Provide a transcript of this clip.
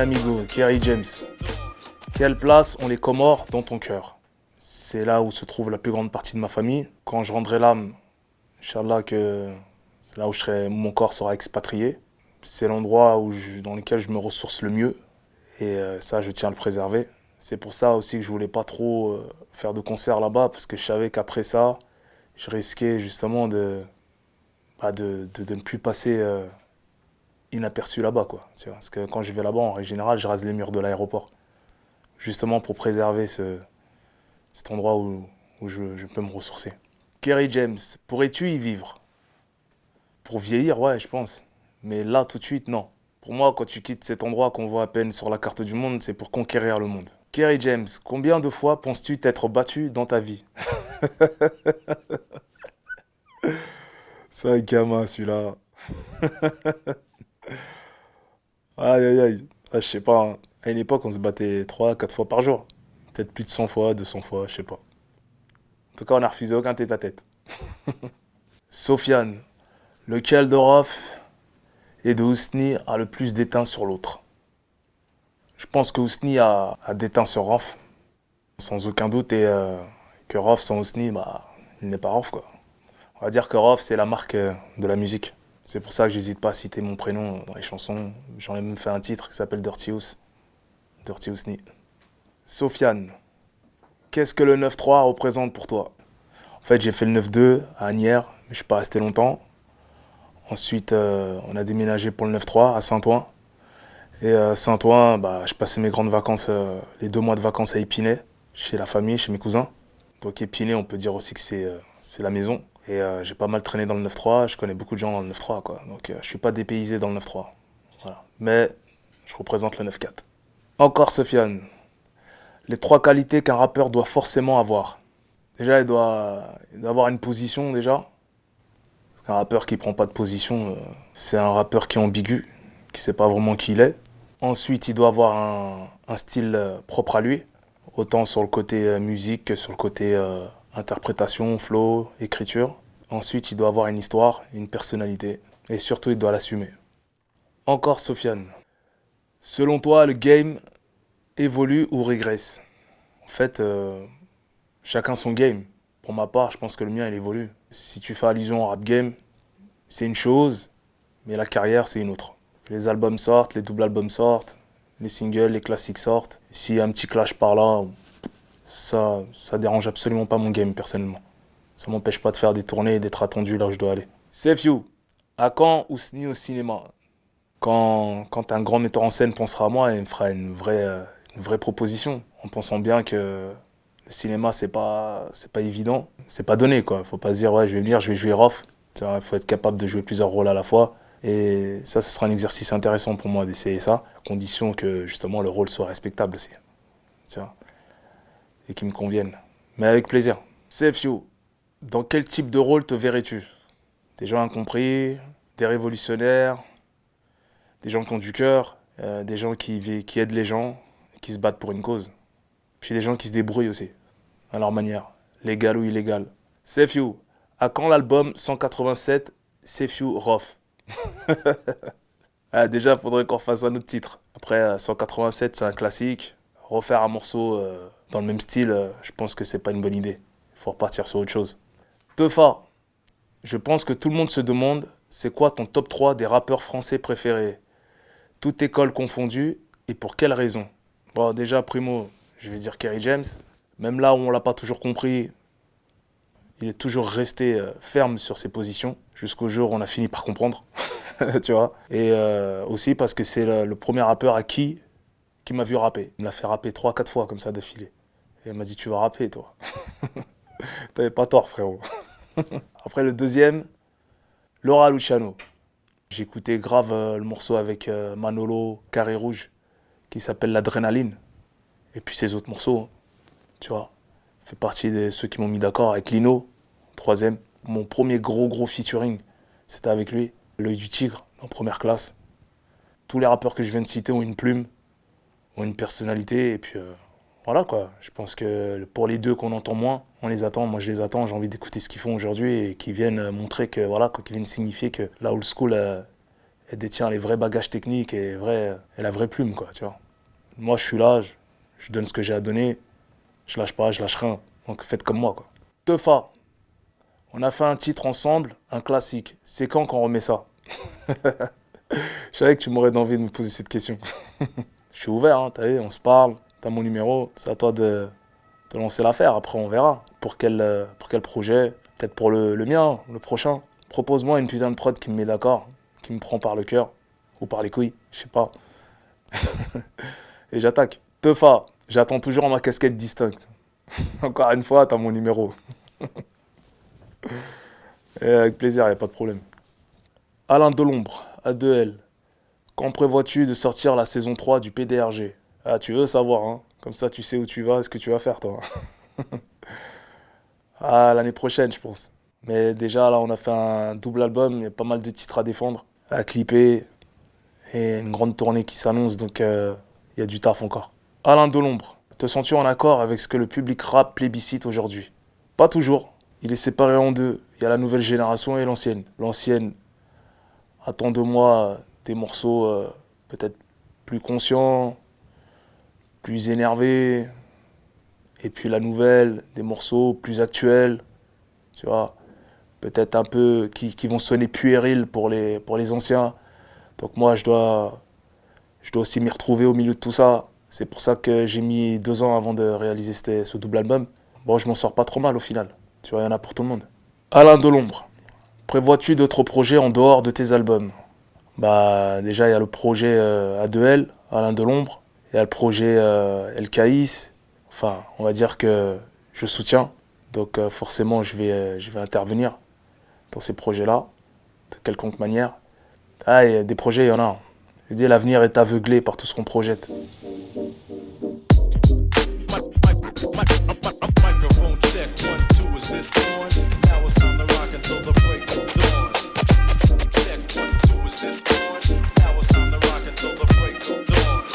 amigo, Kerry James. Quelle place ont les Comores dans ton cœur? C'est là où se trouve la plus grande partie de ma famille. Quand je rendrai l'âme, Inch'Allah que c'est là où mon corps sera expatrié. C'est l'endroit dans lequel je me ressource le mieux. Et ça, je tiens à le préserver. C'est pour ça aussi que je voulais pas trop faire de concerts là-bas, parce que je savais qu'après ça, je risquais justement de ne plus passer inaperçu là-bas, quoi. Tu vois. Parce que quand je vais là-bas, en règle générale, je rase les murs de l'aéroport. Justement pour préserver cet endroit où je peux me ressourcer. Kerry James, pourrais-tu y vivre? Pour vieillir, ouais, je pense. Mais là, tout de suite, non. Pour moi, quand tu quittes cet endroit qu'on voit à peine sur la carte du monde, c'est pour conquérir le monde. Kerry James, combien de fois penses-tu t'être battu dans ta vie? C'est un gamin, celui-là. Aïe, aïe, aïe. Ah, je sais pas, hein. À une époque, on se battait 3, 4 fois par jour. Peut-être plus de 100 fois, 200 fois, je sais pas. En tout cas, on n'a refusé aucun tête-à-tête. Sofiane, lequel de Rof et de Ousni a le plus d'étain sur l'autre? Je pense que Ousni a d'étain sur Rof, sans aucun doute, et que Rof sans Ousni, bah, il n'est pas Rof, quoi. On va dire que Rof, c'est la marque de la musique. C'est pour ça que j'hésite pas à citer mon prénom dans les chansons. J'en ai même fait un titre qui s'appelle Dirty Ous. Dirty Ousni. Sofiane, qu'est-ce que le 9-3 représente pour toi? En fait, j'ai fait le 9-2 à Agnières, mais je suis pas resté longtemps. Ensuite, on a déménagé pour le 9-3 à Saint-Ouen. Et Saint-Ouen, bah, je passais mes grandes vacances, les 2 mois de vacances à Épinay, chez la famille, chez mes cousins. Donc Épinay, on peut dire aussi que c'est la maison. Et j'ai pas mal traîné dans le 9-3, je connais beaucoup de gens dans le 9-3, quoi. Donc je suis pas dépaysé dans le 9-3. Voilà. Mais je représente le 9-4. Encore Sofiane, les 3 qualités qu'un rappeur doit forcément avoir. Déjà, il doit avoir une position, déjà. Parce qu'un rappeur qui prend pas de position, c'est un rappeur qui est ambigu, qui sait pas vraiment qui il est. Ensuite, il doit avoir un style propre à lui, autant sur le côté musique que sur le côté interprétation, flow, écriture. Ensuite, il doit avoir une histoire, une personnalité. Et surtout, il doit l'assumer. Encore Sofiane. Selon toi, le game évolue ou régresse? En fait, chacun son game. Pour ma part, je pense que le mien, il évolue. Si tu fais allusion au rap game, c'est une chose, mais la carrière, c'est une autre. Les albums sortent, les doubles albums sortent, les singles, les classiques sortent. S'il y a un petit clash par là, ça dérange absolument pas mon game, personnellement. Ça m'empêche pas de faire des tournées et d'être attendu là où je dois aller. Safe You, à quand Ousni au cinéma? Quand un grand metteur en scène pensera à moi, il me fera une vraie proposition, en pensant bien que le cinéma, c'est pas évident, c'est pas donné, quoi. Faut pas se dire, ouais, je vais venir, je vais jouer Rof. Il faut être capable de jouer plusieurs rôles à la fois. Et ça, ce sera un exercice intéressant pour moi d'essayer ça, à condition que justement le rôle soit respectable aussi, tu vois, et qu'il me convienne. Mais avec plaisir. Safe You, dans quel type de rôle te verrais-tu? Des gens incompris, des révolutionnaires, des gens qui ont du cœur, des gens qui aident les gens, qui se battent pour une cause. Puis des gens qui se débrouillent aussi, à leur manière, légal ou illégal. Safe You, à quand l'album 187 Safe You Rof? Ah, déjà, il faudrait qu'on fasse un autre titre. Après, 187, c'est un classique. Refaire un morceau dans le même style, je pense que c'est pas une bonne idée. Il faut repartir sur autre chose. Teufa, je pense que tout le monde se demande c'est quoi ton top 3 des rappeurs français préférés? Toute école confondue, et pour quelle raison? Bon, déjà, primo, je vais dire Kerry James. Même là où on l'a pas toujours compris, il est toujours resté ferme sur ses positions, jusqu'au jour où on a fini par comprendre, tu vois. Et aussi parce que c'est le premier rappeur qui m'a vu rapper. Il me l'a fait rapper 3, 4 fois comme ça d'affilée. Et il m'a dit, tu vas rapper, toi. T'avais pas tort, frérot. Après, le deuxième, Laura Luciano. J'écoutais grave le morceau avec Manolo, Carré Rouge, qui s'appelle L'Adrénaline. Et puis ses autres morceaux, hein, tu vois. Fait partie de ceux qui m'ont mis d'accord avec Lino, troisième. Mon premier gros featuring, c'était avec lui. L'œil du tigre, en première classe. Tous les rappeurs que je viens de citer ont une plume, ont une personnalité, et puis voilà quoi. Je pense que pour les deux qu'on entend moins, on les attend. Moi je les attends, j'ai envie d'écouter ce qu'ils font aujourd'hui et qu'ils viennent montrer que, voilà, qu'ils viennent signifier que la old school, elle détient les vrais bagages techniques et la vraie plume, quoi, tu vois. Moi, je suis là, je donne ce que j'ai à donner, je lâche pas, je lâche rien. Donc faites comme moi, quoi. Teufa, on a fait un titre ensemble, un classique. C'est quand qu'on remet ça? Je savais que tu m'aurais envie de me poser cette question. Je suis ouvert, hein, t'as vu, on se parle, t'as mon numéro, c'est à toi de lancer l'affaire, après on verra. Pour quel projet, peut-être pour le mien, le prochain. Propose-moi une putain de prod qui me met d'accord, qui me prend par le cœur, ou par les couilles, je sais pas. Et j'attaque. Teufa, j'attends toujours ma casquette distincte. Encore une fois, t'as mon numéro. Et avec plaisir, y a pas de problème. Alain Delombre, A2L. Quand prévois-tu de sortir la saison 3 du PDRG? Ah, tu veux savoir, hein? Comme ça, tu sais où tu vas et ce que tu vas faire, toi. Ah, l'année prochaine, je pense. Mais déjà, là, on a fait un double album, il y a pas mal de titres à défendre, à clipper, et une grande tournée qui s'annonce, donc il y a du taf encore. Alain Delombre, te sens-tu en accord avec ce que le public rap plébiscite aujourd'hui? Pas toujours. Il est séparé en deux. Il y a la nouvelle génération et l'ancienne. L'ancienne attend de moi des morceaux peut-être plus conscients, plus énervés, et puis la nouvelle, des morceaux plus actuels, tu vois, peut-être un peu qui vont sonner puérils pour les anciens. Donc moi, je dois aussi m'y retrouver au milieu de tout ça. C'est pour ça que j'ai mis 2 ans avant de réaliser ce double album. Bon, je m'en sors pas trop mal au final. Tu vois, il y en a pour tout le monde. Alain Delombre, prévois-tu d'autres projets en dehors de tes albums? Bah, déjà, il y a le projet A2L, Alain Delombre. Il y a le projet El Caïs. Enfin, on va dire que je soutiens. Donc, forcément, je vais intervenir dans ces projets-là, de quelconque manière. Ah, et des projets, il y en a. Je dis, l'avenir est aveuglé par tout ce qu'on projette.